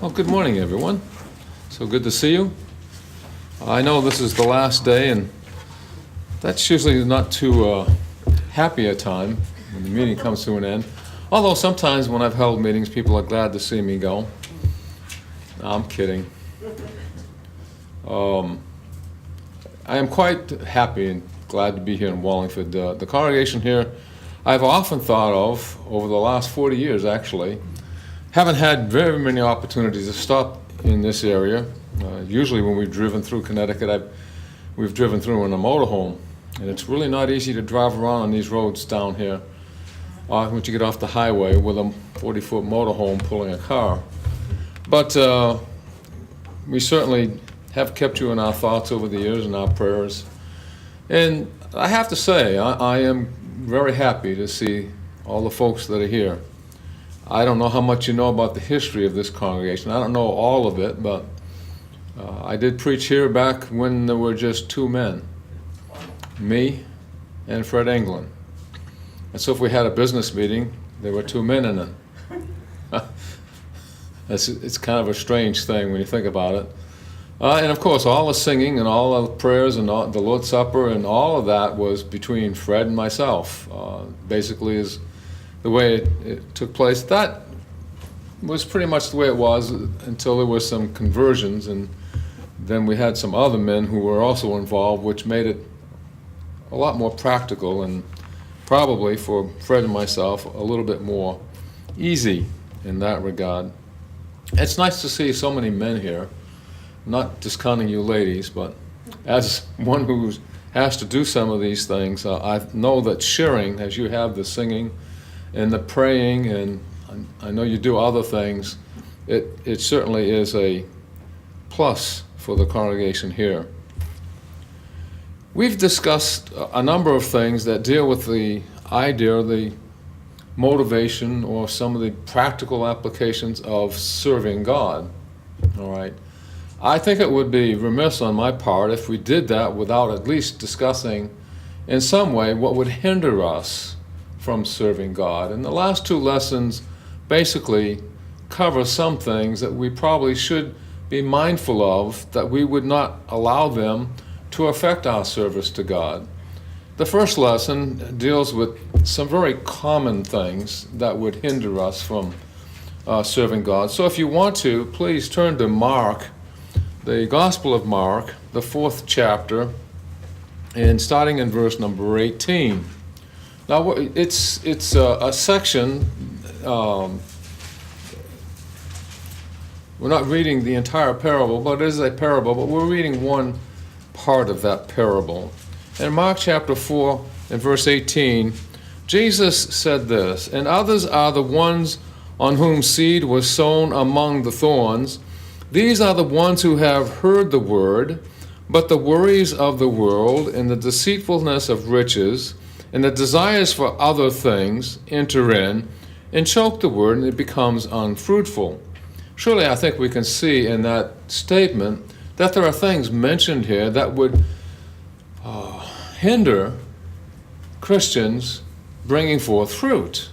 Well, good morning, everyone. So good to see you. I know this is the last day, and that's usually not too happy a time when the meeting comes to an end. Although sometimes when I've held meetings, people are glad to see me go. No, I'm kidding. I am quite happy and glad to be here in Wallingford. The congregation here, I've often thought of, over the last 40 years actually, haven't had very many opportunities to stop in this area. Usually when we've driven through Connecticut, we've driven through in a motorhome, and it's really not easy to drive around on these roads down here once you get off the highway with a 40-foot motorhome pulling a car. But we certainly have kept you in our thoughts over the years and our prayers. And I have to say, I am very happy to see all the folks that are here. I don't know how much you know about the history of this congregation. I don't know all of it, but I did preach here back when there were just two men, me and Fred England. And so if we had a business meeting, there were two men in it. It's kind of a strange thing when you think about it. And of course, all the singing and all the prayers and all, the Lord's Supper and all of that was between Fred and myself. Basically, is the way it took place. That was pretty much the way it was until there were some conversions, and then we had some other men who were also involved, which made it a lot more practical and probably for Fred and myself a little bit more easy in that regard. It's nice to see so many men here, not discounting you ladies, but as one who has to do some of these things, I know that sharing, as you have the singing and the praying, and I know you do other things, it certainly is a plus for the congregation here. We've discussed a number of things that deal with the idea, the motivation, or some of the practical applications of serving God. All right. I think it would be remiss on my part if we did that without at least discussing in some way what would hinder us from serving God. And the last two lessons basically cover some things that we probably should be mindful of, that we would not allow them to affect our service to God. The first lesson deals with some very common things that would hinder us from serving God. So if you want to, please turn to Mark, the Gospel of Mark, the 4th chapter, and starting in verse number 18. Now, it's a section, we're not reading the entire parable, but it is a parable, but we're reading one part of that parable. In Mark chapter 4 and verse 18, Jesus said this, "And others are the ones on whom seed was sown among the thorns. These are the ones who have heard the word, but the worries of the world and the deceitfulness of riches and the desires for other things enter in and choke the word, and it becomes unfruitful." Surely I think we can see in that statement that there are things mentioned here that would hinder Christians bringing forth fruit,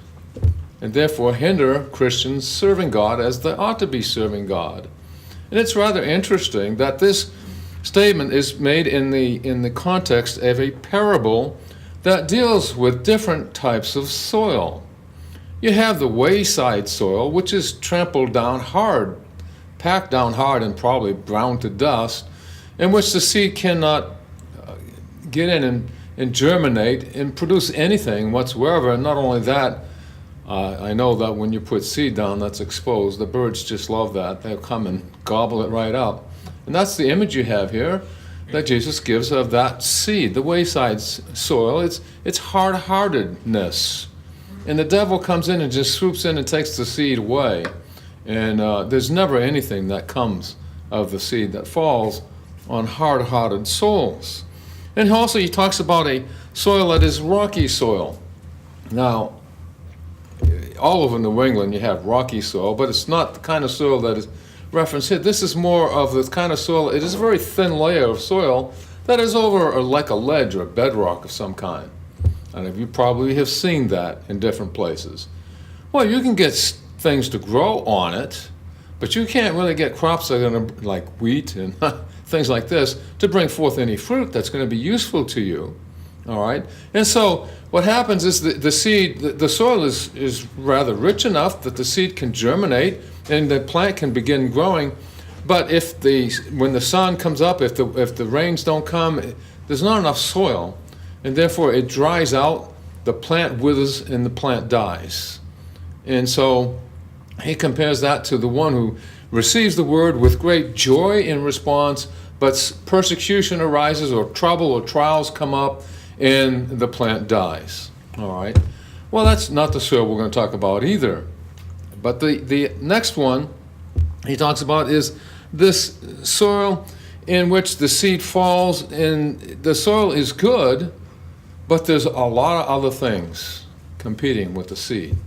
and therefore hinder Christians serving God as they ought to be serving God. And it's rather interesting that this statement is made in the context of a parable that deals with different types of soil. You have the wayside soil, which is trampled down hard, packed down hard and probably ground to dust, in which the seed cannot get in and germinate and produce anything whatsoever. And not only that, I know that when you put seed down that's exposed, the birds just love that. They'll come and gobble it right up. And that's the image you have here that Jesus gives of that seed, the wayside soil. It's hard-heartedness. And the devil comes in and just swoops in and takes the seed away. And there's never anything that comes of the seed that falls on hard-hearted souls. And also he talks about a soil that is rocky soil. Now, all over New England you have rocky soil, but it's not the kind of soil that is referenced here. This is more of the kind of soil, it is a very thin layer of soil that is over like a ledge or a bedrock of some kind. And you probably have seen that in different places. Well, you can get things to grow on it, But you can't really get crops that are going to, like wheat and things like this, to bring forth any fruit that's going to be useful to you. All right? And so what happens is the seed, the soil is rather rich enough that the seed can germinate and the plant can begin growing. But when the sun comes up, if the rains don't come, there's not enough soil, and therefore it dries out, the plant withers, and the plant dies. And so he compares that to the one who receives the word with great joy in response, but persecution arises or trouble or trials come up, and the plant dies. All right? Well, that's not the soil we're going to talk about either. But the next one he talks about is this soil in which the seed falls, and the soil is good, but there's a lot of other things competing with the seed.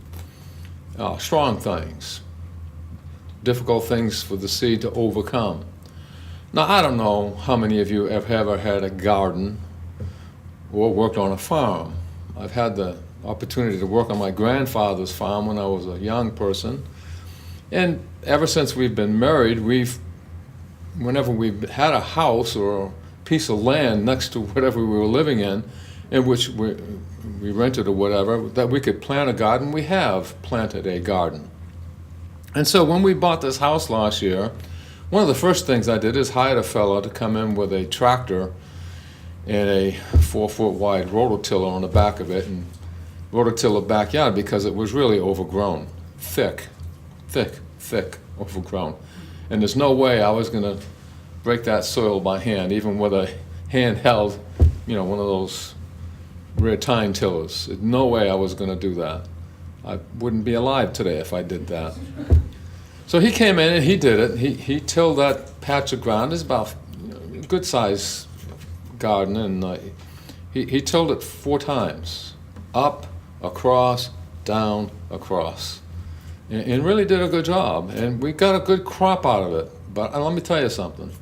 Strong things, difficult things for the seed to overcome. Now, I don't know how many of you have ever had a garden or worked on a farm. I've had the opportunity to work on my grandfather's farm when I was a young person. And ever since we've been married, whenever we've had a house or a piece of land next to whatever we were living in which we rented or whatever, that we could plant a garden, we have planted a garden. And so when we bought this house last year, one of the first things I did is hired a fellow to come in with a tractor and a 4-foot wide rototiller on the back of it, and rototill the backyard because it was really overgrown, thick, overgrown. And there's no way I was going to break that soil by hand, even with a handheld, one of those rear tine tillers. There's no way I was going to do that. I wouldn't be alive today if I did that. So he came in and he did it. He tilled that patch of ground. It's about a good size garden, and he tilled it 4 times, up, across, down, across, and really did a good job. And we got a good crop out of it. But let me tell you something.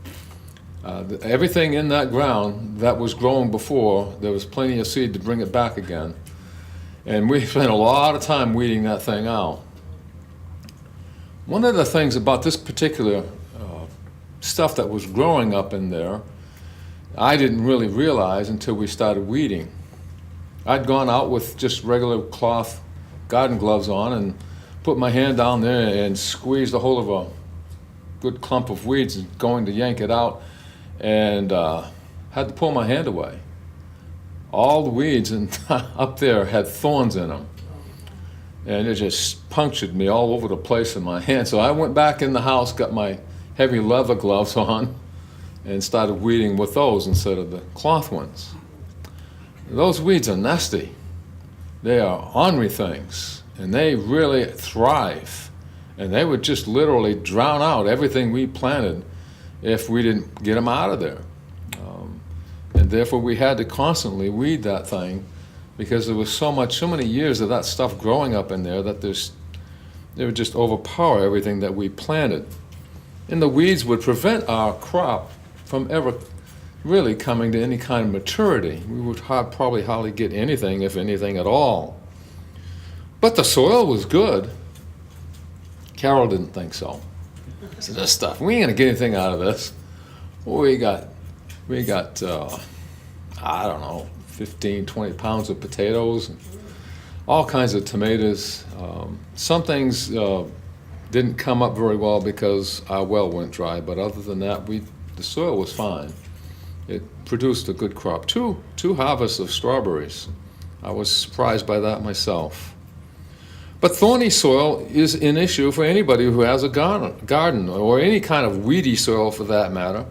Everything in that ground that was growing before, there was plenty of seed to bring it back again. And we spent a lot of time weeding that thing out. One of the things about this particular stuff that was growing up in there, I didn't really realize until we started weeding. I'd gone out with just regular cloth garden gloves on and put my hand down there and squeezed a hold of a good clump of weeds and going to yank it out, and had to pull my hand away. All the weeds up there had thorns in them, and it just punctured me all over the place in my hand. So I went back in the house, got my heavy leather gloves on, and started weeding with those instead of the cloth ones. Those weeds are nasty. They are ornery things, and they really thrive. And they would just literally drown out everything we planted if we didn't get them out of there. And therefore we had to constantly weed that thing, because there was so many years of that stuff growing up in there that they would just overpower everything that we planted. And the weeds would prevent our crop from ever really coming to any kind of maturity. We would probably hardly get anything, if anything at all. But the soil was good. Carol didn't think so. I said, this stuff, we ain't gonna get anything out of this. We got I don't know, 15, 20 pounds of potatoes, and all kinds of tomatoes. Some things didn't come up very well because our well went dry, but other than that, the soil was fine. It produced a good crop. Two harvests of strawberries. I was surprised by that myself. But thorny soil is an issue for anybody who has a garden, or any kind of weedy soil for that matter.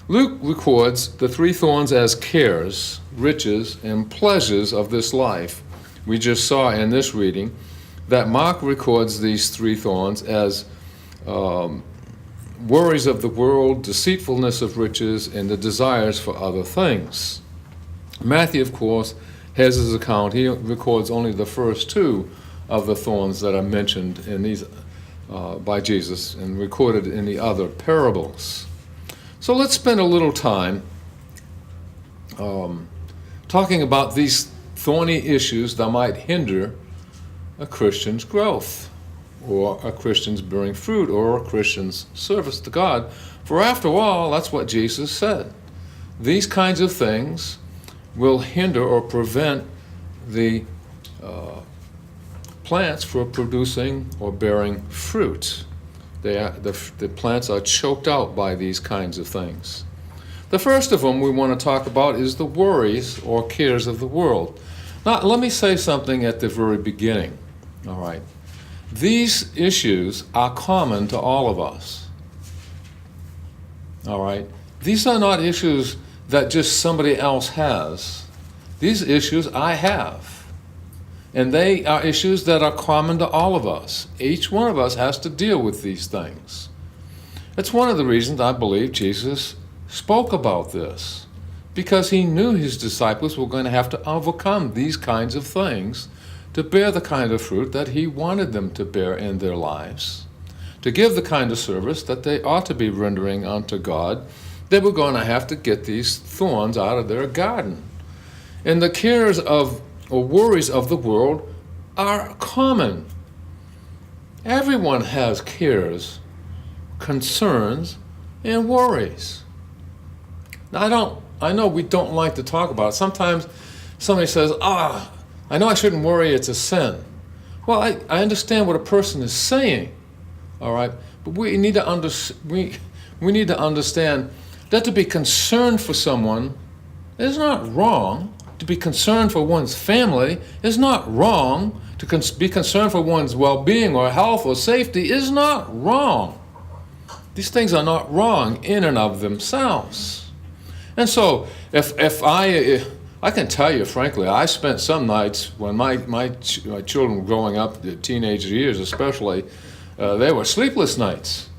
Luke records the 3 thorns as cares, riches, and pleasures of this life. We just saw in this reading that Mark records these 3 thorns as worries of the world, deceitfulness of riches, and the desires for other things. Matthew, of course, has his account. He records only the first 2 of the thorns that are mentioned in these by Jesus and recorded in the other parables. So let's spend a little time talking about these thorny issues that might hinder a Christian's growth. or a Christian's bearing fruit, or a Christian's service to God. For after all, that's what Jesus said. These kinds of things will hinder or prevent the plants from producing or bearing fruit. The plants are choked out by these kinds of things. The first of them we want to talk about is the worries or cares of the world. Now, let me say something at the very beginning. All right. These issues are common to all of us. All right. These are not issues that just somebody else has. These issues I have. And they are issues that are common to all of us. Each one of us has to deal with these things. That's one of the reasons I believe Jesus spoke about this, because he knew his disciples were going to have to overcome these kinds of things to bear the kind of fruit that he wanted them to bear in their lives, to give the kind of service that they ought to be rendering unto God. They were going to have to get these thorns out of their garden. And the cares of or worries of the world are common. Everyone has cares, concerns, and worries. Now, I know we don't like to talk about it. Sometimes somebody says, I know I shouldn't worry, it's a sin. Well, I understand what a person is saying, all right? But we need to understand that to be concerned for someone is not wrong. To be concerned for one's family is not wrong. To be concerned for one's well-being or health or safety is not wrong. These things are not wrong in and of themselves. And so, if I can tell you, frankly, I spent some nights when my children were growing up, the teenage years especially, they were sleepless nights,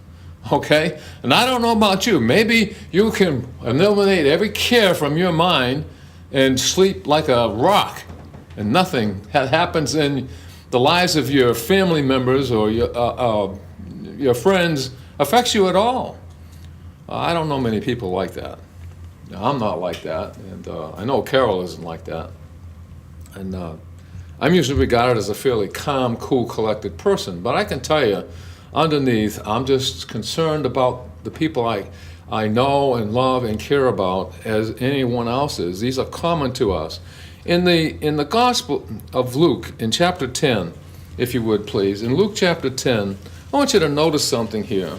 okay? And I don't know about you. Maybe you can eliminate every care from your mind and sleep like a rock, and nothing happens in the lives of your family members or your friends affects you at all. I don't know many people like that. I'm not like that, and I know Carol isn't like that. And I'm usually regarded as a fairly calm, cool, collected person, but I can tell you, underneath, I'm just concerned about the people I know and love and care about as anyone else is. These are common to us. In the Gospel of Luke, in chapter 10, if you would please, in Luke chapter 10, I want you to notice something here.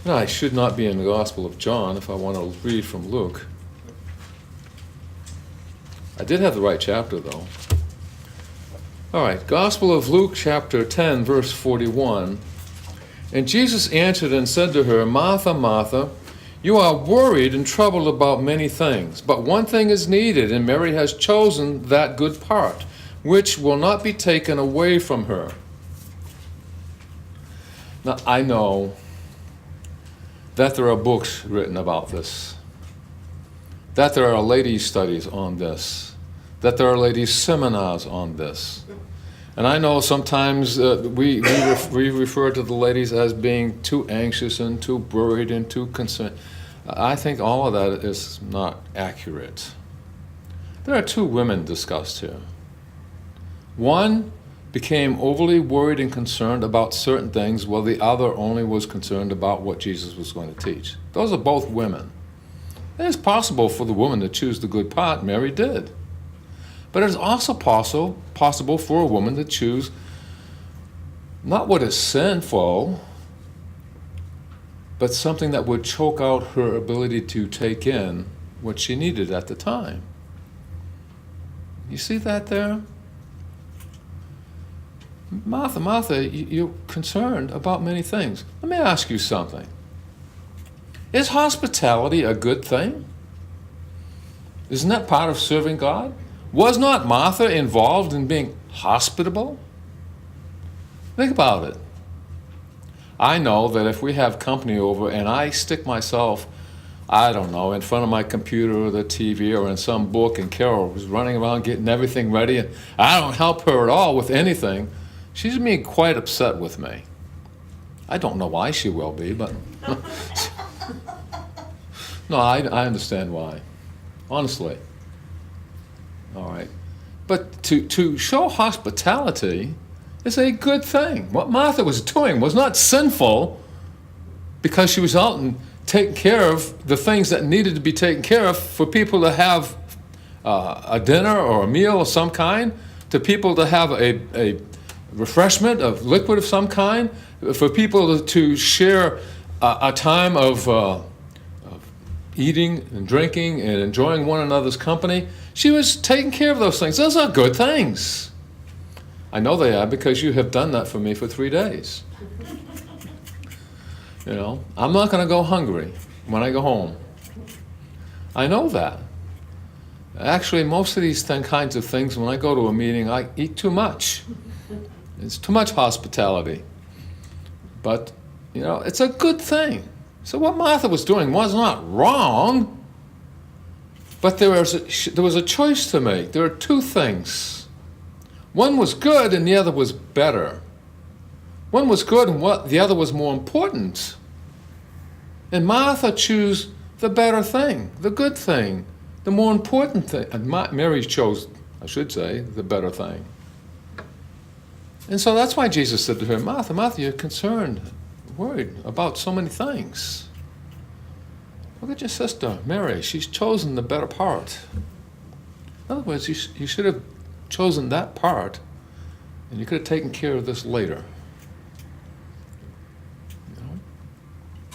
Now, I should not be in the Gospel of John if I want to read from Luke. I did have the right chapter, though. All right, Gospel of Luke, chapter 10, verse 41. And Jesus answered and said to her, Martha, Martha, you are worried and troubled about many things, but one thing is needed, and Mary has chosen that good part, which will not be taken away from her. Now, I know that there are books written about this, that there are ladies' studies on this, that there are ladies' seminars on this. And I know sometimes we refer to the ladies as being too anxious and too worried and too concerned. I think all of that is not accurate. There are two women discussed here. One became overly worried and concerned about certain things, while the other only was concerned about what Jesus was going to teach. Those are both women. It is possible for the woman to choose the good part. Mary did. But it is also possible for a woman to choose not what is sinful, but something that would choke out her ability to take in what she needed at the time. You see that there? Martha, Martha, you're concerned about many things. Let me ask you something. Is hospitality a good thing? Isn't that part of serving God? Was not Martha involved in being hospitable? Think about it. I know that if we have company over and I stick myself, I don't know, in front of my computer or the TV or in some book, and Carol was running around getting everything ready, and I don't help her at all with anything, she's being quite upset with me. I don't know why she will be, but no, I understand why. Honestly. All right. But to show hospitality is a good thing. What Martha was doing was not sinful because she was out and taking care of the things that needed to be taken care of for people to have a dinner or a meal of some kind, to people to have a refreshment of liquid of some kind, for people to share a time of eating and drinking and enjoying one another's company. She was taking care of those things. Those are good things. I know they are because you have done that for me for 3 days. You know, I'm not going to go hungry when I go home. I know that. Actually, most of these kinds of things, when I go to a meeting, I eat too much. It's too much hospitality. But, you know, it's a good thing. So what Martha was doing was not wrong, but there was a choice to make. There are two things. One was good and the other was better. One was good and the other was more important. And Martha chose the better thing, the good thing, the more important thing. And Mary chose, I should say, the better thing. And so that's why Jesus said to her, Martha, Martha, you're concerned, worried about so many things. Look at your sister, Mary. She's chosen the better part. In other words, you should have chosen that part, and you could have taken care of this later. You know?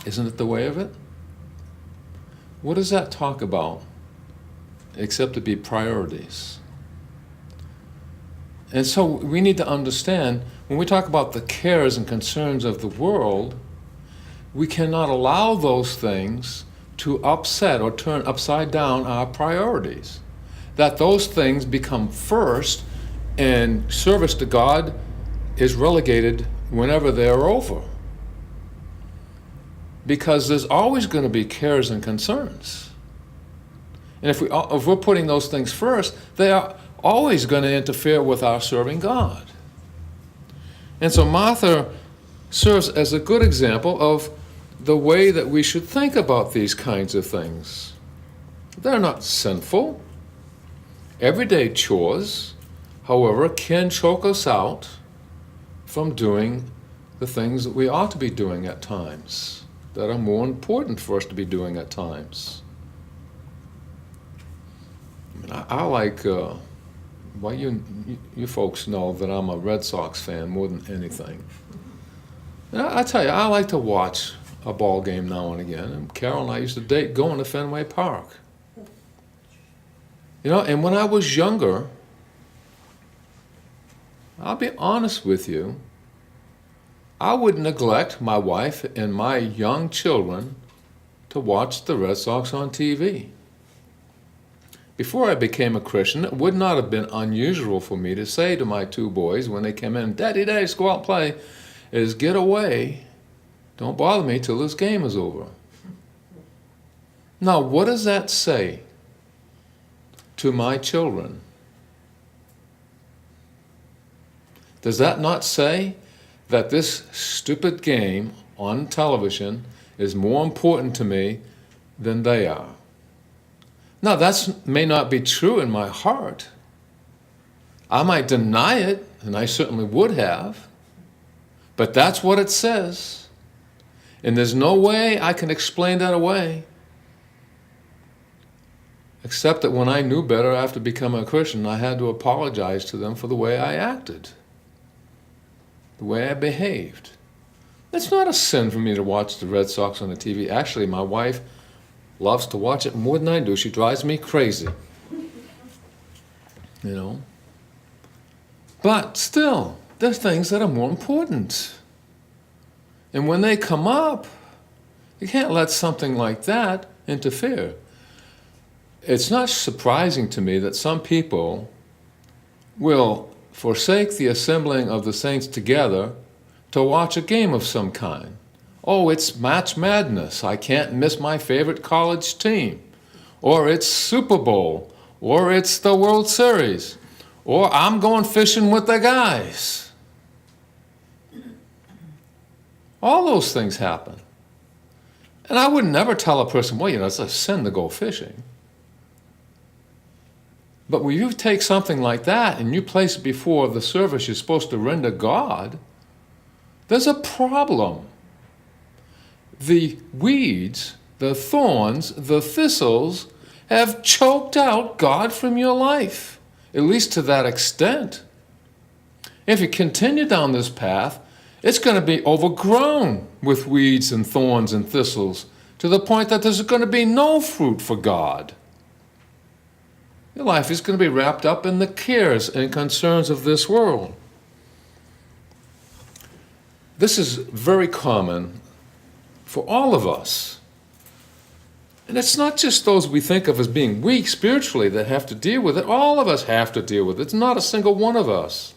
Isn't it the way of it? What does that talk about, except to be priorities? And so we need to understand, when we talk about the cares and concerns of the world, we cannot allow those things to upset or turn upside down our priorities. That those things become first, and service to God is relegated whenever they're over. Because there's always going to be cares and concerns. And if we're putting those things first, they are always going to interfere with our serving God. And so Martha serves as a good example of the way that we should think about these kinds of things. They're not sinful. Everyday chores, however, can choke us out from doing the things that we ought to be doing at times, that are more important for us to be doing at times. I like, well, you folks know that I'm a Red Sox fan more than anything. And I tell you, I like to watch a ball game now and again. And Carol and I used to date going to Fenway Park. You know, and when I was younger, I'll be honest with you, I would neglect my wife and my young children to watch the Red Sox on TV. Before I became a Christian, it would not have been unusual for me to say to my two boys when they came in, Daddy, let's go out and play, is get away. Don't bother me till this game is over. Now, what does that say to my children? Does that not say that this stupid game on television is more important to me than they are? Now, that may not be true in my heart. I might deny it, and I certainly would have, but that's what it says. And there's no way I can explain that away, except that when I knew better after becoming a Christian, I had to apologize to them for the way I acted, the way I behaved. It's not a sin for me to watch the Red Sox on the TV. Actually, my wife loves to watch it more than I do. She drives me crazy. You know? But still, there's things that are more important. And when they come up, you can't let something like that interfere. It's not surprising to me that some people will forsake the assembling of the saints together to watch a game of some kind. Oh, it's March Madness. I can't miss my favorite college team. Or it's Super Bowl. Or it's the World Series. Or I'm going fishing with the guys. All those things happen. And I would never tell a person, well, you know, it's a sin to go fishing. But when you take something like that and you place it before the service you're supposed to render God, there's a problem. The weeds, the thorns, the thistles have choked out God from your life, at least to that extent. If you continue down this path, it's going to be overgrown with weeds and thorns and thistles to the point that there's going to be no fruit for God. Your life is going to be wrapped up in the cares and concerns of this world. This is very common for all of us. And it's not just those we think of as being weak spiritually that have to deal with it. All of us have to deal with it. It's not a single one of us.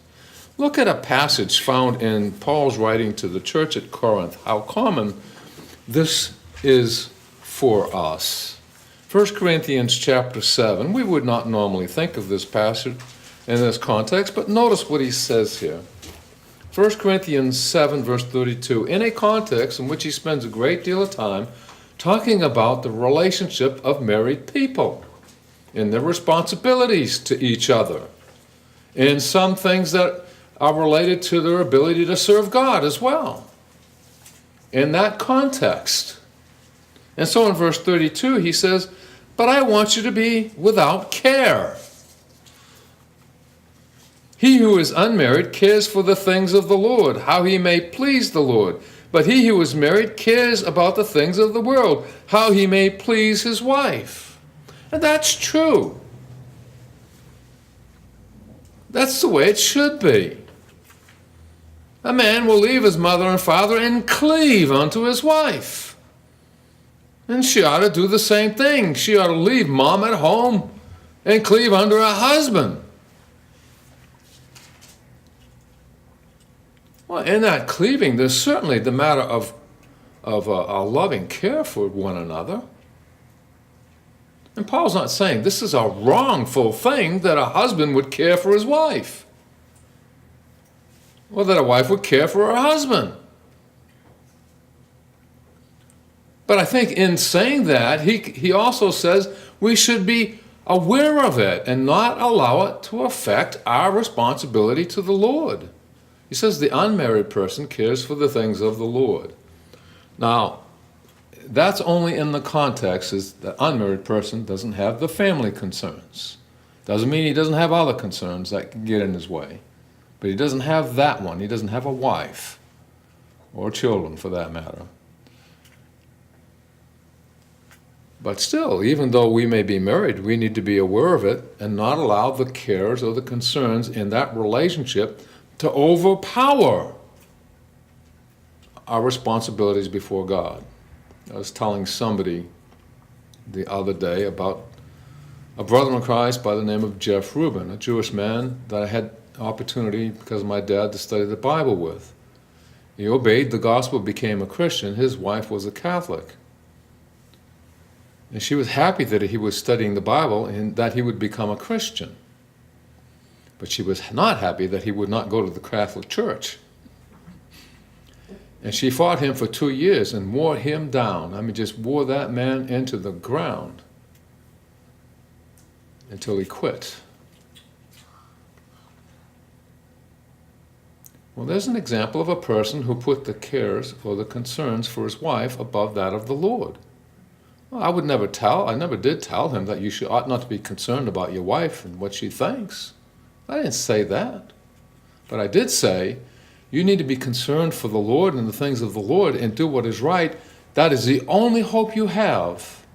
Look at a passage found in Paul's writing to the church at Corinth, how common this is for us. 1 Corinthians chapter 7, we would not normally think of this passage in this context, but notice what he says here. 1 Corinthians 7, verse 32, in a context in which he spends a great deal of time talking about the relationship of married people and their responsibilities to each other, and some things that are related to their ability to serve God as well. In that context. And so in verse 32, he says, but I want you to be without care. He who is unmarried cares for the things of the Lord, how he may please the Lord. But he who is married cares about the things of the world, how he may please his wife. And that's true. That's the way it should be. A man will leave his mother and father and cleave unto his wife. And she ought to do the same thing. She ought to leave mom at home and cleave unto her husband. Well, in that cleaving, there's certainly the matter of a loving care for one another. And Paul's not saying this is a wrongful thing that a husband would care for his wife, or that a wife would care for her husband. But I think in saying that, he also says we should be aware of it and not allow it to affect our responsibility to the Lord. He says the unmarried person cares for the things of the Lord. Now, that's only in the context is the unmarried person doesn't have the family concerns. Doesn't mean he doesn't have other concerns that can get in his way. But he doesn't have that one. He doesn't have a wife or children for that matter. But still, even though we may be married, we need to be aware of it and not allow the cares or the concerns in that relationship to overpower our responsibilities before God. I was telling somebody the other day about a brother in Christ by the name of Jeff Rubin, a Jewish man that I had opportunity because of my dad to study the Bible with. He obeyed the gospel, became a Christian. His wife was a Catholic. And she was happy that he was studying the Bible and that he would become a Christian. But she was not happy that he would not go to the Catholic Church. And she fought him for 2 years and wore him down. I mean, just wore that man into the ground until he quit. Well, there's an example of a person who put the cares or the concerns for his wife above that of the Lord. Well, I never did tell him that you ought not to be concerned about your wife and what she thinks. I didn't say that. But I did say, you need to be concerned for the Lord and the things of the Lord and do what is right. That is the only hope you have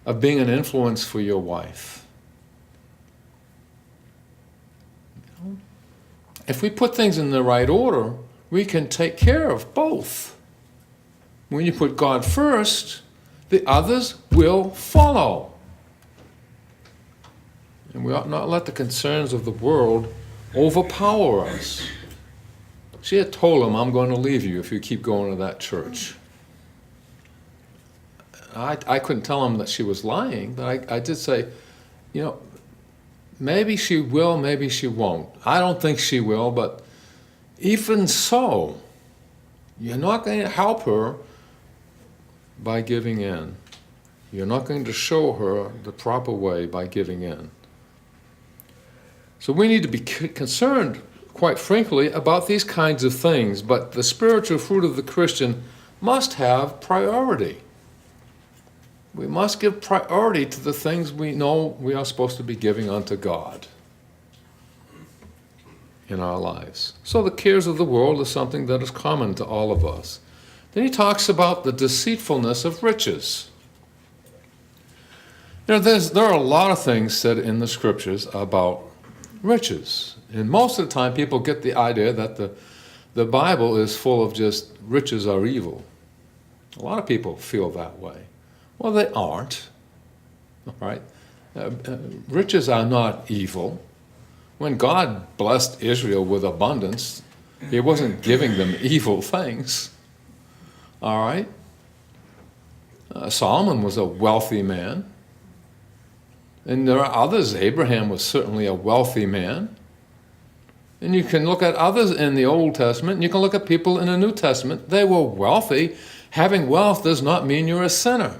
of being an influence for your wife. If we put things in the right order, we can take care of both. When you put God first, the others will follow. And we ought not let the concerns of the world overpower us. She had told him, I'm going to leave you if you keep going to that church. I couldn't tell him that she was lying, but I did say, maybe she will, maybe she won't. I don't think she will, but even so, you're not going to help her by giving in. You're not going to show her the proper way by giving in. So we need to be concerned, quite frankly, about these kinds of things. But the spiritual fruit of the Christian must have priority. We must give priority to the things we know we are supposed to be giving unto God in our lives. So the cares of the world is something that is common to all of us. Then he talks about the deceitfulness of riches. There are a lot of things said in the scriptures about riches. And most of the time people get the idea that the Bible is full of just riches are evil. A lot of people feel that way. Well, they aren't. All right? Riches are not evil. When God blessed Israel with abundance, he wasn't giving them evil things. All right? Solomon was a wealthy man. And there are others. Abraham was certainly a wealthy man. And you can look at others in the Old Testament, and you can look at people in the New Testament. They were wealthy. Having wealth does not mean you're a sinner.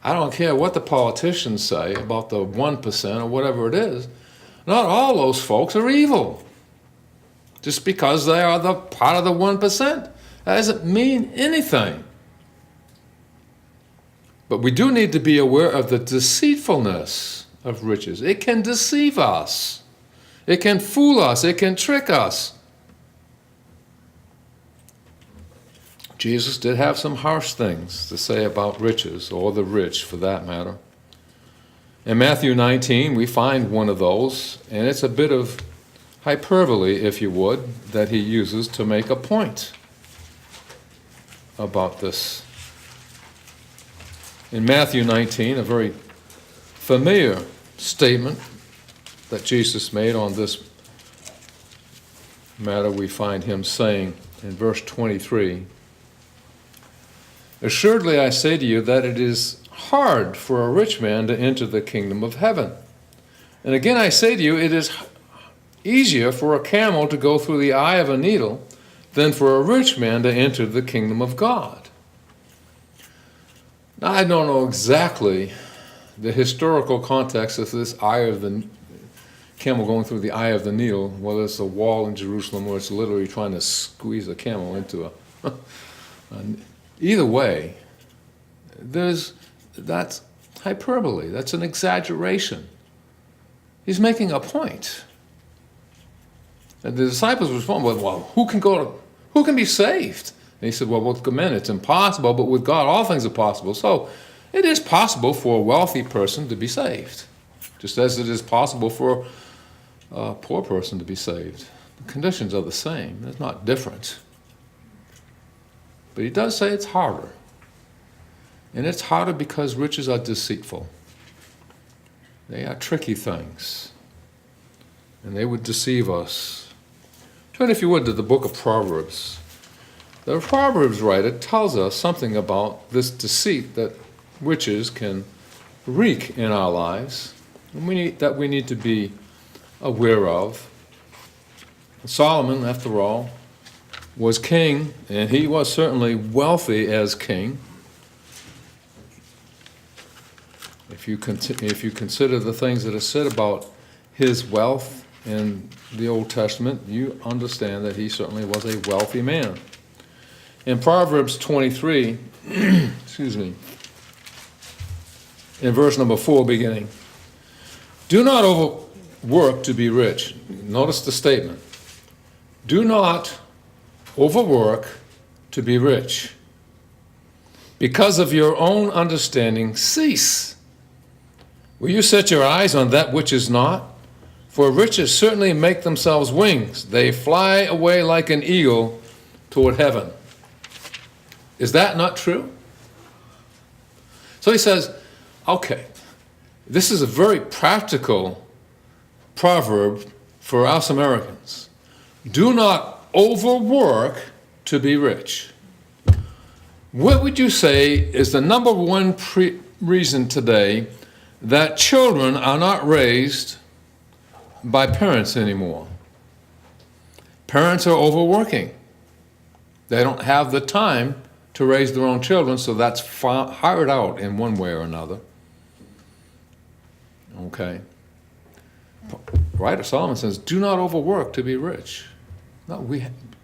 I don't care what the politicians say about the 1% or whatever it is. Not all those folks are evil. Just because they are the part of the 1%. That doesn't mean anything. But we do need to be aware of the deceitfulness of riches. It can deceive us. It can fool us. It can trick us. Jesus did have some harsh things to say about riches, or the rich for that matter. In Matthew 19, we find one of those, and it's a bit of hyperbole, if you would, that he uses to make a point about this. In Matthew 19, a very familiar statement that Jesus made on this matter, we find him saying in verse 23, "Assuredly I say to you that it is hard for a rich man to enter the kingdom of heaven. And again I say to you, it is easier for a camel to go through the eye of a needle than for a rich man to enter the kingdom of God." Now, I don't know exactly the historical context of this eye of the camel going through the eye of the needle, whether it's a wall in Jerusalem or it's literally trying to squeeze a camel into a... Either way, that's hyperbole. That's an exaggeration. He's making a point. And the disciples respond, well, who can be saved? And he said, well, with men it's impossible, but with God all things are possible. So it is possible for a wealthy person to be saved, just as it is possible for a poor person to be saved. The conditions are the same. It's not different. But he does say it's harder. And it's harder because riches are deceitful. They are tricky things. And they would deceive us. Turn, if you would, to the book of Proverbs. The Proverbs writer tells us something about this deceit that riches can wreak in our lives, and we need to be aware of. Solomon, after all, was king, and he was certainly wealthy as king. If you consider the things that are said about his wealth in the Old Testament, you understand that he certainly was a wealthy man. In Proverbs 23, excuse me, in verse number 4 beginning, "Do not overwork to be rich." Notice the statement. "Do not overwork to be rich. Because of your own understanding, cease. Will you set your eyes on that which is not? For riches certainly make themselves wings. They fly away like an eagle toward heaven." Is that not true? So he says, okay, this is a very practical proverb for us Americans. Do not overwork to be rich. What would you say is the number one reason today that children are not raised by parents anymore? Parents are overworking. They don't have the time to raise their own children, so that's hired out in one way or another. Okay. writer Solomon says, do not overwork to be rich. No,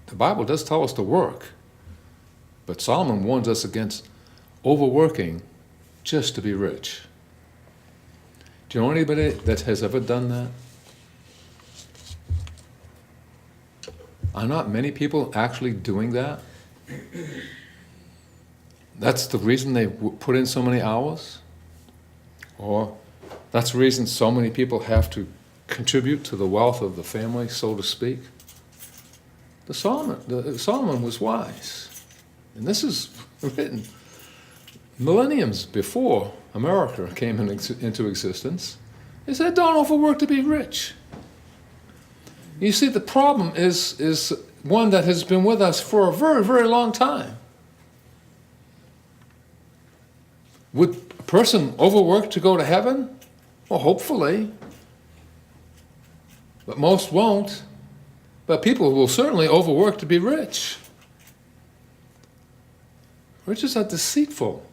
the Bible does tell us to work, but Solomon warns us against overworking just to be rich. Do you know anybody that has ever done that? Are not many people actually doing that? That's the reason they put in so many hours? Or that's the reason so many people have to contribute to the wealth of the family, so to speak? Solomon was wise. And this is written millenniums before America came into existence. He said, don't overwork to be rich. You see, the problem is one that has been with us for a very, very long time. Would a person overwork to go to heaven? Well, hopefully. But most won't. But people will certainly overwork to be rich. Riches are deceitful.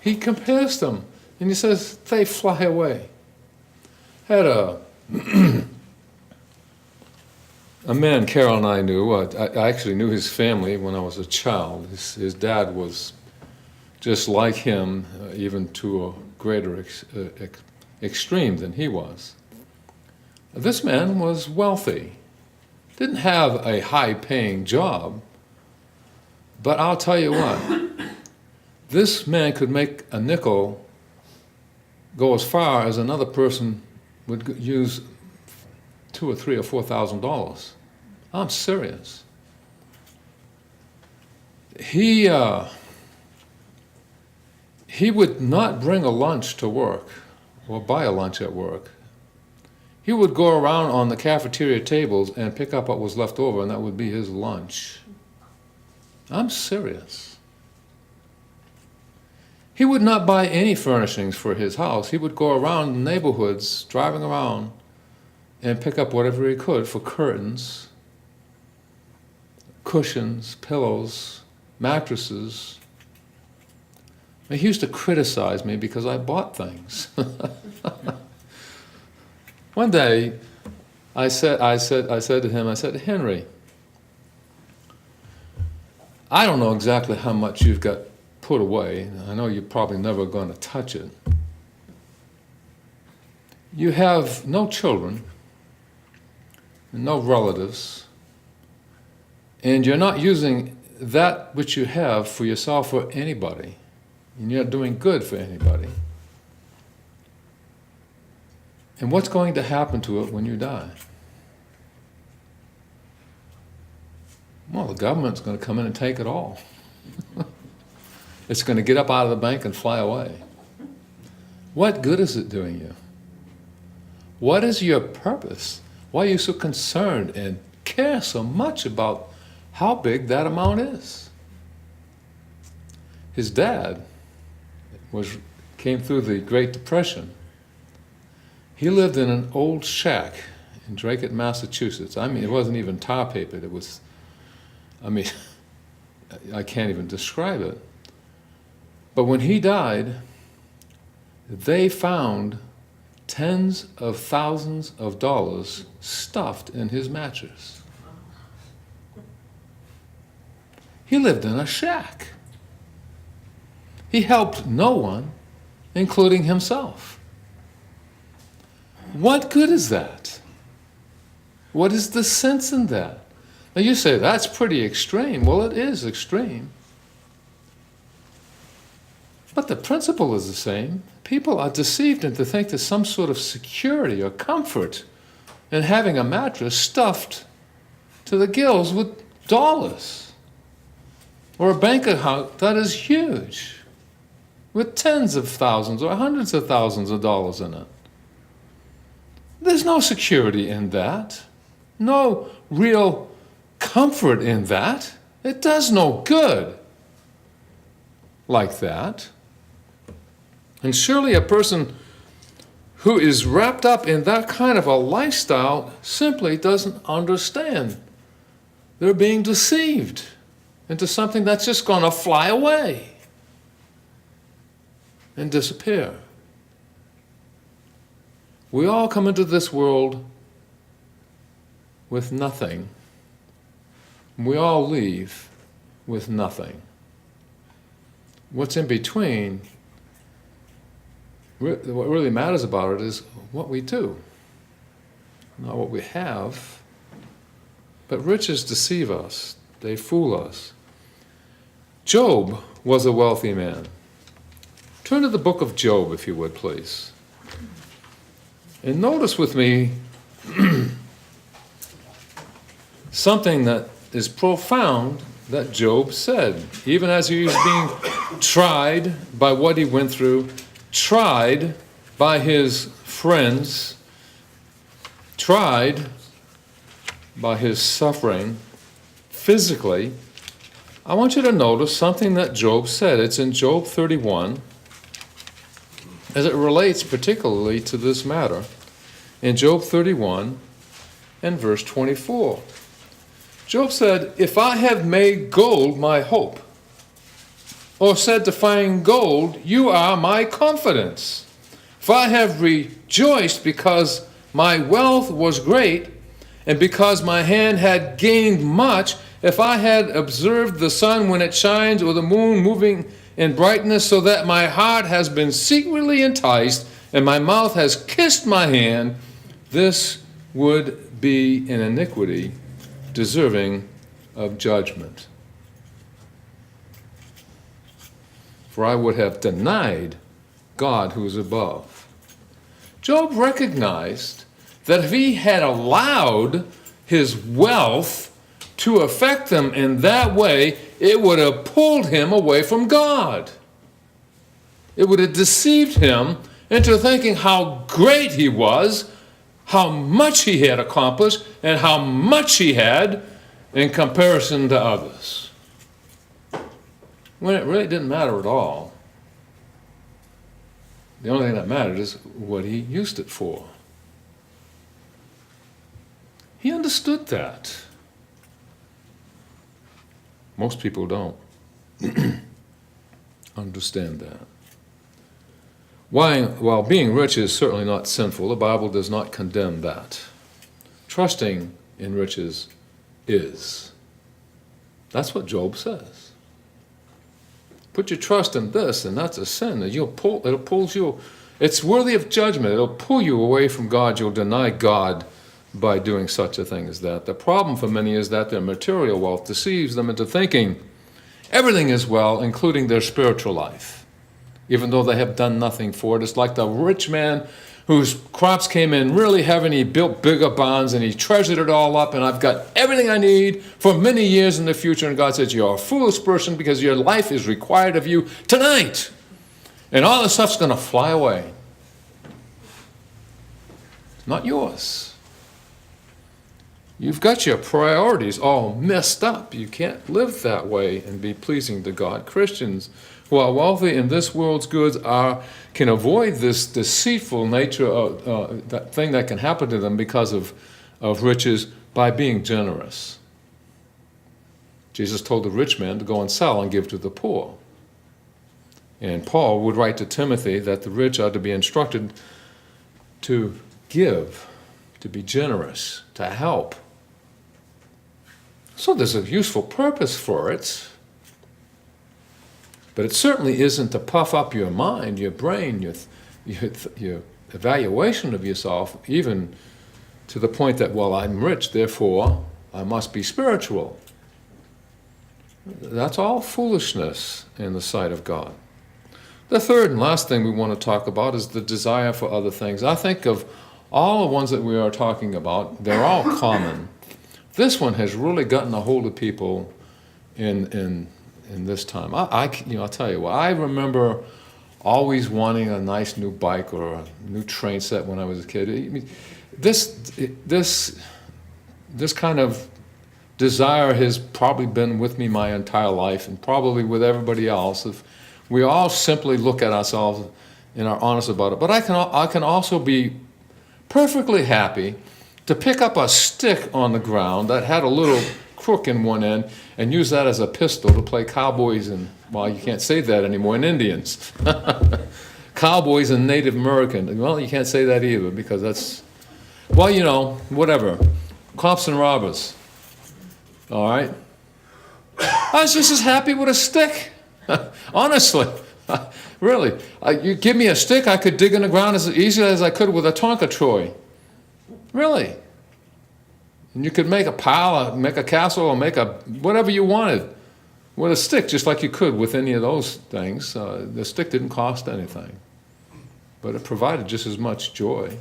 He compares them, and he says, they fly away. Had a man Carol and I knew. I actually knew his family when I was a child. His dad was just like him, even to a greater extreme than he was. This man was wealthy. Didn't have a high-paying job, but I'll tell you what, this man could make a nickel go as far as another person would use $2,000 or $3,000 or $4,000. I'm serious. He would not bring a lunch to work or buy a lunch at work. He would go around on the cafeteria tables and pick up what was left over, and that would be his lunch. I'm serious. He would not buy any furnishings for his house. He would go around the neighborhoods, driving around, and pick up whatever he could for curtains, cushions, pillows, mattresses. He used to criticize me because I bought things. One day, I said to him, Henry, I don't know exactly how much you've got put away. I know you're probably never going to touch it. You have no children, no relatives, and you're not using that which you have for yourself or anybody, and you're not doing good for anybody. And what's going to happen to it when you die? Well, the government's going to come in and take it all. It's going to get up out of the bank and fly away. What good is it doing you? What is your purpose? Why are you so concerned and care so much about how big that amount is? His dad came through the Great Depression. He lived in an old shack in Drake, Massachusetts. I mean, it wasn't even tar paper. It was, I can't even describe it. But when he died, they found tens of thousands of dollars stuffed in his mattress. He lived in a shack. He helped no one, including himself. What good is that? What is the sense in that? Now you say, that's pretty extreme. Well, it is extreme. But the principle is the same. People are deceived into think there's some sort of security or comfort in having a mattress stuffed to the gills with dollars. Or a bank account that is huge, with tens of thousands or hundreds of thousands of dollars in it. There's no security in that. No real comfort in that. It does no good like that. And surely a person who is wrapped up in that kind of a lifestyle simply doesn't understand. They're being deceived into something that's just going to fly away and disappear. We all come into this world with nothing. We all leave with nothing. What's in between, what really matters about it is what we do, not what we have. But riches deceive us. They fool us. Job was a wealthy man. Turn to the book of Job, if you would, please. And notice with me something that is profound that Job said, even as he was being tried by what he went through, tried by his friends, tried by his suffering physically. I want you to notice something that Job said. It's in Job 31, as it relates particularly to this matter. In Job 31 and verse 24. Job said, "If I have made gold my hope, or said to find gold, you are my confidence. If I have rejoiced because my wealth was great, and because my hand had gained much, if I had observed the sun when it shines, or the moon moving in brightness, so that my heart has been secretly enticed, and my mouth has kissed my hand, this would be an iniquity deserving of judgment. For I would have denied God who is above." Job recognized that if he had allowed his wealth to affect him in that way, it would have pulled him away from God. It would have deceived him into thinking how great he was, how much he had accomplished, and how much he had in comparison to others, when it really didn't matter at all. The only thing that mattered is what he used it for. He understood that. Most people don't understand that. While being rich is certainly not sinful, the Bible does not condemn that. Trusting in riches is. That's what Job says. Put your trust in this, and that's a sin. It pulls you. It's worthy of judgment. It'll pull you away from God. You'll deny God by doing such a thing as that. The problem for many is that their material wealth deceives them into thinking everything is well, including their spiritual life, even though they have done nothing for it. It's like the rich man whose crops came in really heavy, and he built bigger barns, and he treasured it all up, and I've got everything I need for many years in the future. And God says, you're a foolish person because your life is required of you tonight. And all this stuff's going to fly away. It's not yours. You've got your priorities all messed up. You can't live that way and be pleasing to God. Christians who are wealthy in this world's goods can avoid this deceitful nature of that thing that can happen to them because of riches by being generous. Jesus told the rich man to go and sell and give to the poor. And Paul would write to Timothy that the rich are to be instructed to give, to be generous, to help. So there's a useful purpose for it. But it certainly isn't to puff up your mind, your brain, your evaluation of yourself, even to the point that, well, I'm rich, therefore I must be spiritual. That's all foolishness in the sight of God. The third and last thing we want to talk about is the desire for other things. I think of all the ones that we are talking about, they're all common. This one has really gotten a hold of people in this time. I'll tell you what, I remember always wanting a nice new bike or a new train set when I was a kid. I mean, this kind of desire has probably been with me my entire life, and probably with everybody else. If we all simply look at ourselves and are honest about it. But I can also be perfectly happy to pick up a stick on the ground that had a little crook in one end and use that as a pistol to play cowboys and, well, you can't say that anymore, in Indians. cowboys and Native American. Well, you can't say that either because that's, well, you know, whatever. Cops and robbers. All right? I was just as happy with a stick. Honestly. Really. You give me a stick, I could dig in the ground as easily as I could with a Tonka Troy. Really. And you could make a pile, or make a castle, or make a whatever you wanted with a stick, just like you could with any of those things. The stick didn't cost anything, but it provided just as much joy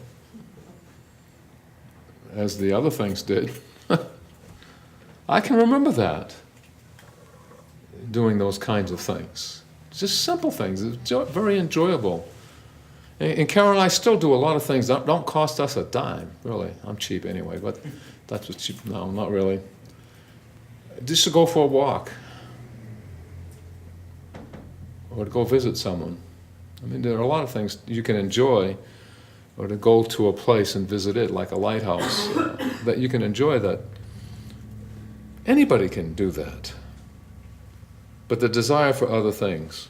as the other things did. I can remember that, doing those kinds of things. Just simple things. It's very enjoyable. And Carol and I still do a lot of things that don't cost us a dime, really. I'm cheap anyway, but that's what's cheap. No, not really. Just to go for a walk. Or to go visit someone. I mean, there are a lot of things you can enjoy, or to go to a place and visit it, like a lighthouse, that you can enjoy that. Anybody can do that. But the desire for other things,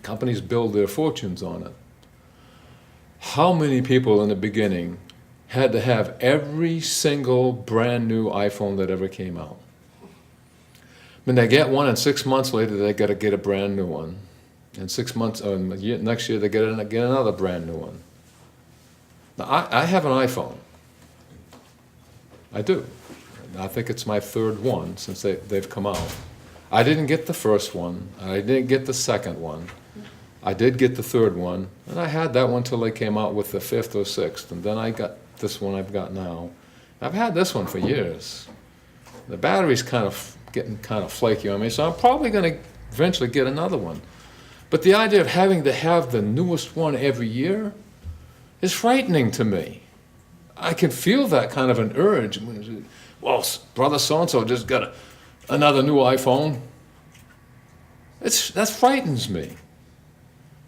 companies build their fortunes on it. How many people in the beginning had to have every single brand new iPhone that ever came out? When they get one, and 6 months later they got to get a brand new one. And 6 months, next year they get another brand new one. Now, I have an iPhone. I do. I think it's my third one since they've come out. I didn't get the first one. I didn't get the second one. I did get the third one, and I had that one till they came out with the fifth or sixth, and then I got this one I've got now. I've had this one for years. The battery's getting kind of flaky on me, so I'm probably going to eventually get another one. But the idea of having to have the newest one every year is frightening to me. I can feel that kind of an urge. Well, brother so-and-so just got another new iPhone. That frightens me,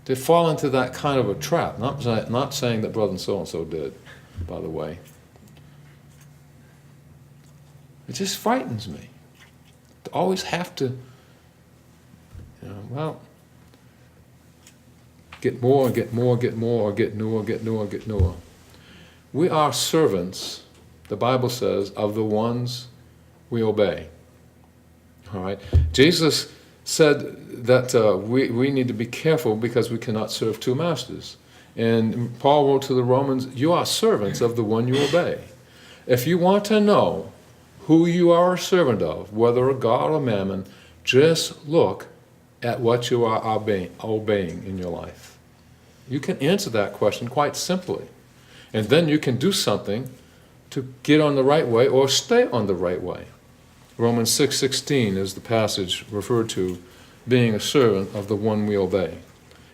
to fall into that kind of a trap. Not saying that brother so-and-so did, by the way. It just frightens me to always have to, get more and get more, get more, or get newer, get newer, get newer. We are servants, the Bible says, of the ones we obey. All right? Jesus said that we need to be careful because we cannot serve two masters. And Paul wrote to the Romans, you are servants of the one you obey. If you want to know who you are a servant of, whether a God or mammon, just look at what you are obeying in your life. You can answer that question quite simply. And then you can do something to get on the right way or stay on the right way. Romans 6:16 is the passage referred to being a servant of the one we obey.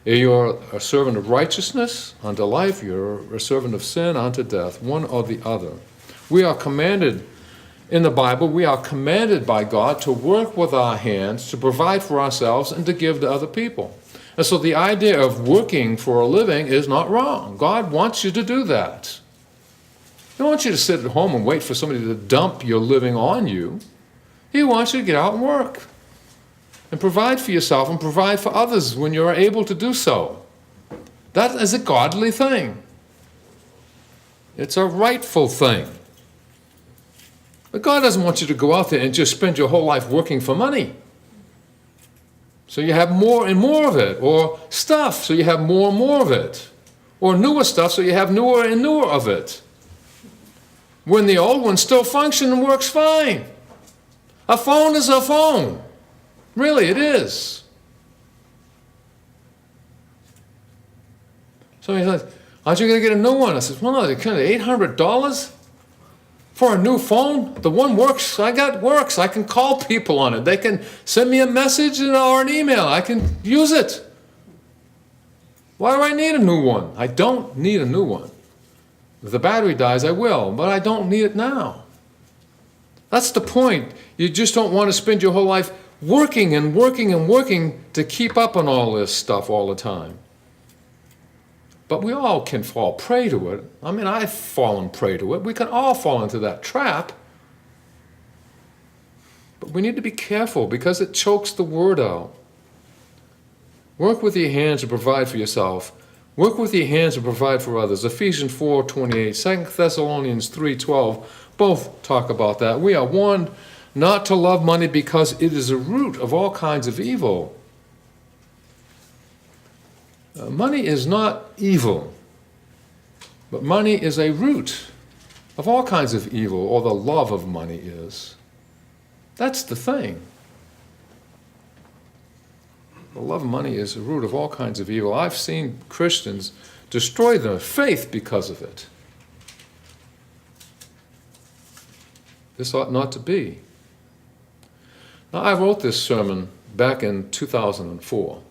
You're a servant of righteousness unto life, you're a servant of sin unto death, one or the other. We are commanded in the Bible, we are commanded by God to work with our hands, to provide for ourselves, and to give to other people. And so the idea of working for a living is not wrong. God wants you to do that. He wants you to sit at home and wait for somebody to dump your living on you. He wants you to get out and work and provide for yourself and provide for others when you're able to do so. That is a godly thing. It's a rightful thing. But God doesn't want you to go out there and just spend your whole life working for money. So you have more and more of it, or stuff, so you have more and more of it, or newer stuff, so you have newer and newer of it. When the old one still functions and works fine. A phone is a phone. Really, it is. So he says, aren't you going to get a new one? I said, well, no, $800 for a new phone? The one works. Works. I can call people on it. They can send me a message or an email. I can use it. Why do I need a new one? I don't need a new one. If the battery dies, I will, but I don't need it now. That's the point. You just don't want to spend your whole life working and working and working to keep up on all this stuff all the time. But we all can fall prey to it. I mean, I've fallen prey to it. We can all fall into that trap. But we need to be careful because it chokes the word out. Work with your hands to provide for yourself. Work with your hands and provide for others. Ephesians 4:28, 2 Thessalonians 3:12, both talk about that. We are warned not to love money because it is a root of all kinds of evil. Money is not evil, but money is a root of all kinds of evil, or the love of money is. That's the thing. The love of money is the root of all kinds of evil. I've seen Christians destroy their faith because of it. This ought not to be. Now, I wrote this sermon back in 2004.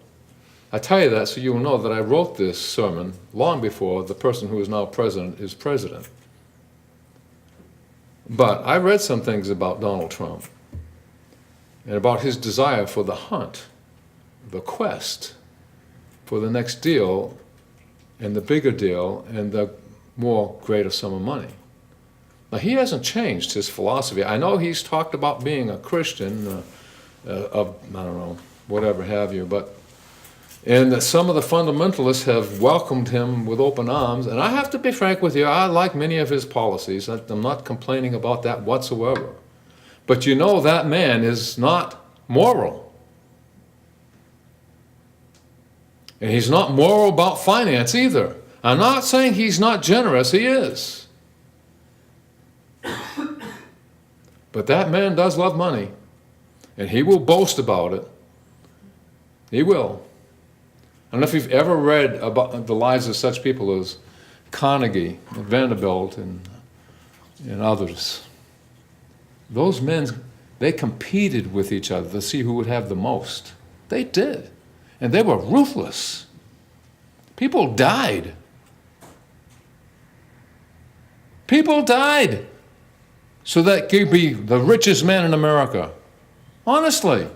I tell you that so you'll know that I wrote this sermon long before the person who is now president is president. But I read some things about Donald Trump and about his desire for the hunt, the quest for the next deal and the bigger deal and the more greater sum of money. Now, he hasn't changed his philosophy. I know he's talked about being a Christian, I don't know, whatever have you, and some of the fundamentalists have welcomed him with open arms. And I have to be frank with you, I like many of his policies. I'm not complaining about that whatsoever. But you know that man is not moral. And he's not moral about finance either. I'm not saying he's not generous, he is. But that man does love money. And he will boast about it. He will. I don't know if you've ever read about the lives of such people as Carnegie and Vanderbilt and others. Those men, they competed with each other to see who would have the most. They did. And they were ruthless. People died. People died so that he could be the richest man in America. Honestly.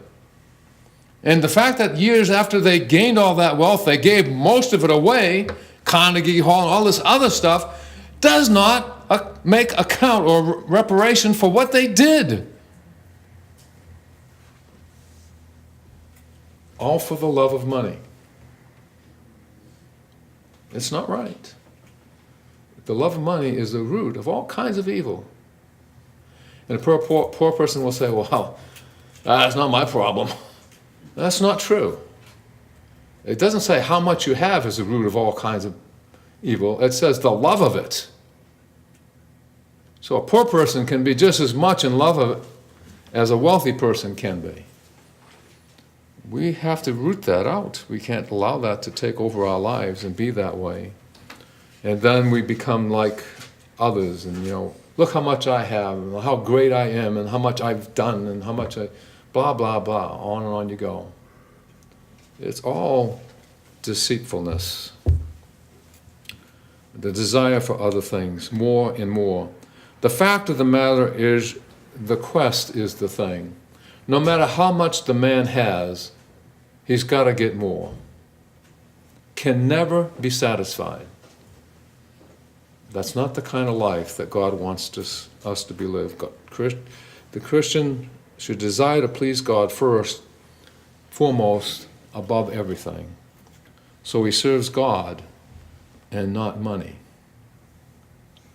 And the fact that years after they gained all that wealth, they gave most of it away, Carnegie Hall and all this other stuff, does not make account or reparation for what they did. All for the love of money. It's not right. The love of money is the root of all kinds of evil. And a poor person will say, well, that's not my problem. That's not true. It doesn't say how much you have is the root of all kinds of evil. It says the love of it. So a poor person can be just as much in love of it as a wealthy person can be. We have to root that out. We can't allow that to take over our lives and be that way. And then we become like others and, look how much I have and how great I am and how much I've done and how much blah, blah, blah, on and on you go. It's all deceitfulness. The desire for other things, more and more. The fact of the matter is the quest is the thing. No matter how much the man has, he's got to get more. Can never be satisfied. That's not the kind of life that God wants us to be lived. The Christian should desire to please God foremost, above everything. So he serves God and not money.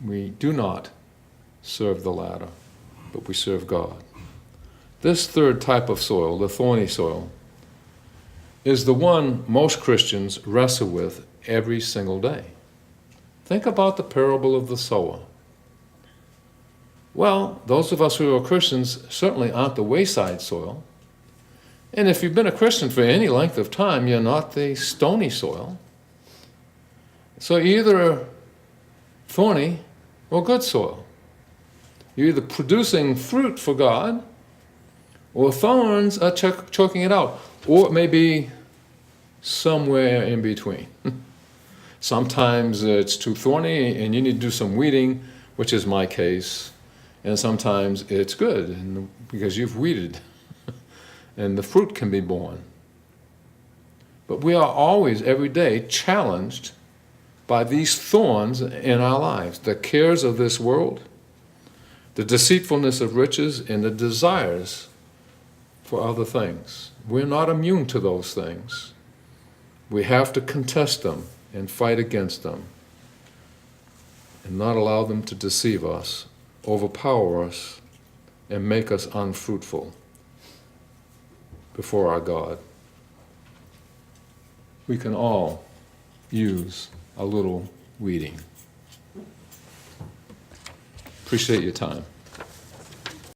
We do not serve the latter, but we serve God. This third type of soil, the thorny soil, is the one most Christians wrestle with every single day. Think about the parable of the sower. Well, those of us who are Christians certainly aren't the wayside soil. And if you've been a Christian for any length of time, you're not the stony soil. So you're either thorny or good soil. You're either producing fruit for God, or thorns are choking it out. Or it may be somewhere in between. Sometimes it's too thorny and you need to do some weeding, which is my case. And sometimes it's good because you've weeded and the fruit can be born. But we are always, every day, challenged by these thorns in our lives. The cares of this world, the deceitfulness of riches, and the desires for other things. We're not immune to those things. We have to contest them and fight against them and not allow them to deceive us, overpower us, and make us unfruitful before our God. We can all use a little weeding. Appreciate your time.